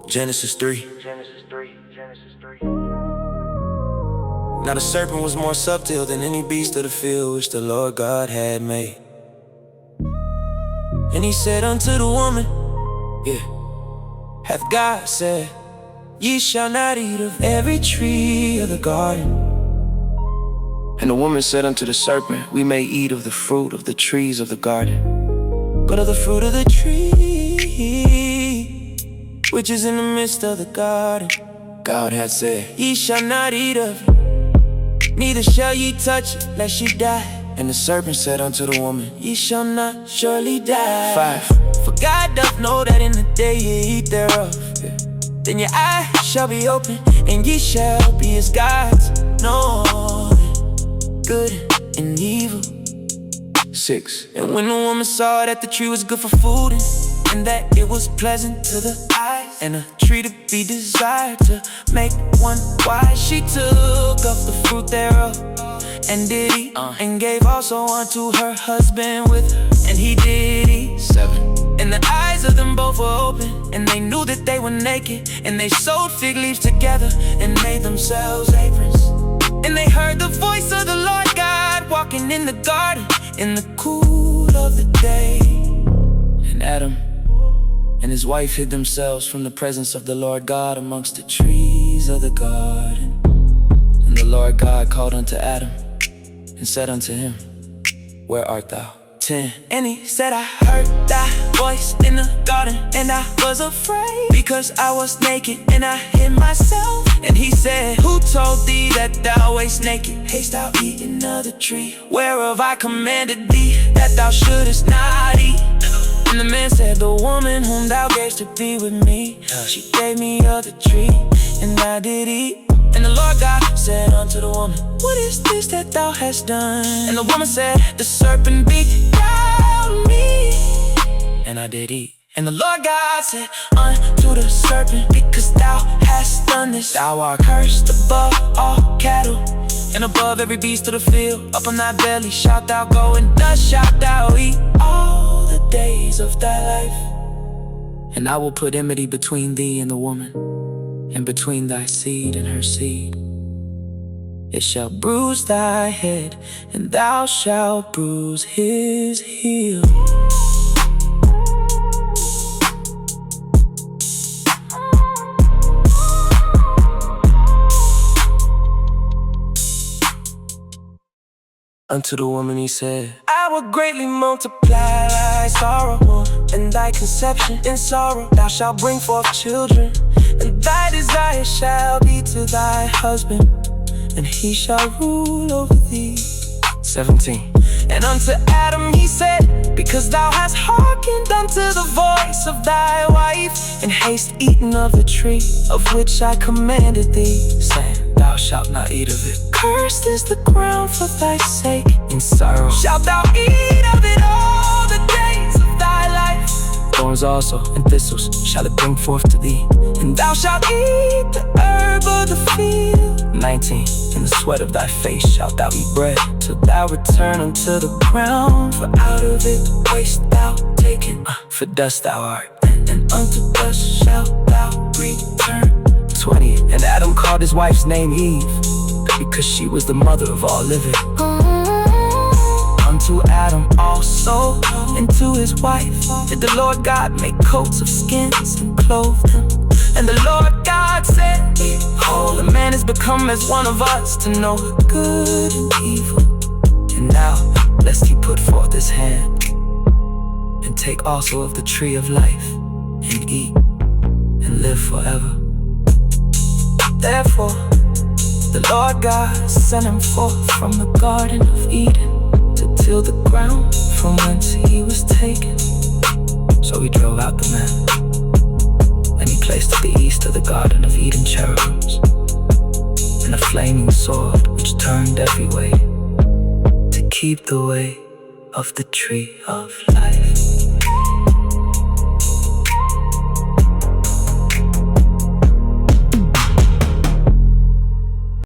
Genesis 3. Now the serpent was more subtle than any beast of the field which the Lord God had made. And he said unto the woman, hath God said, ye shall not eat of every tree of the garden? And the woman said unto the serpent, we may eat of the fruit of the trees of the garden, but of the fruit of the tree which is in the midst of the garden, God hath said, ye shall not eat of it, neither shall ye touch it, lest ye die. And the serpent said unto the woman, ye shall not surely die. 5. For God doth know that in the day ye eat thereof, then your eyes shall be open, and ye shall be as gods, knowing good and evil. 6. And when the woman saw that the tree was good for food, and that it was pleasant to the eyes, and a tree to be desired to make one wise, she took of the fruit thereof, and did eat, and gave also unto her husband with her, and he did eat. 7. And the eyes of them both were open, and they knew that they were naked, and they sewed fig leaves together, and made themselves aprons. And they heard the voice of the Lord God walking in the garden in the cool of the day. And Adam and his wife hid themselves from the presence of the Lord God amongst the trees of the garden. And the Lord God called unto Adam and said unto him, where art thou? 10. And he said, I heard thy voice in the garden, and I was afraid, because I was naked, and I hid myself. And he said, who told thee that thou wast naked? Hast thou eaten of the tree whereof I commanded thee that thou shouldest not eat? And the man said, the woman whom thou gavest to be with me, she gave me of the tree, and I did eat. And the Lord God said unto the woman, what is this that thou hast done? And the woman said, the serpent beguiled me, and I did eat. And the Lord God said unto the serpent, because thou hast done this, thou art cursed above all cattle, and above every beast of the field. Up on thy belly shalt thou go, and thus shalt thou eat all the days of thy life. And I will put enmity between thee and the woman, and between thy seed and her seed. It shall bruise thy head, and thou shalt bruise his heel. Unto the woman he said, I will greatly multiply thy sorrow, and thy conception in sorrow. Thou shalt bring forth children, and thy desire shall be to thy husband, and he shall rule over thee. 17. And unto Adam he said, because thou hast hearkened unto the voice of thy wife, and hast eaten of the tree of which I commanded thee, saying, thou shalt not eat of it. Cursed is the ground for thy sake, in sorrow shalt thou eat of it all the days of thy life. Thorns also and thistles shall it bring forth to thee, and thou shalt eat the herb of the field. 19. In the sweat of thy face shalt thou eat bread, till thou return unto the ground, for out of it wast thou taken, for dust thou art, and unto dust shalt thou return. 20. And Adam called his wife's name Eve, because she was the mother of all living. Unto Adam also, and to his wife, did the Lord God make coats of skins, and clothe them. And the Lord God said, behold, the man is become as one of us, to know good and evil. And now, lest he put forth his hand, and take also of the tree of life, and eat, and live forever. Therefore, the Lord God sent him forth from the Garden of Eden, to till the ground from whence he was taken. So he drove out the man, and he placed at the east of the Garden of Eden cherubims, and a flaming sword which turned every way, to keep the way of the tree of life.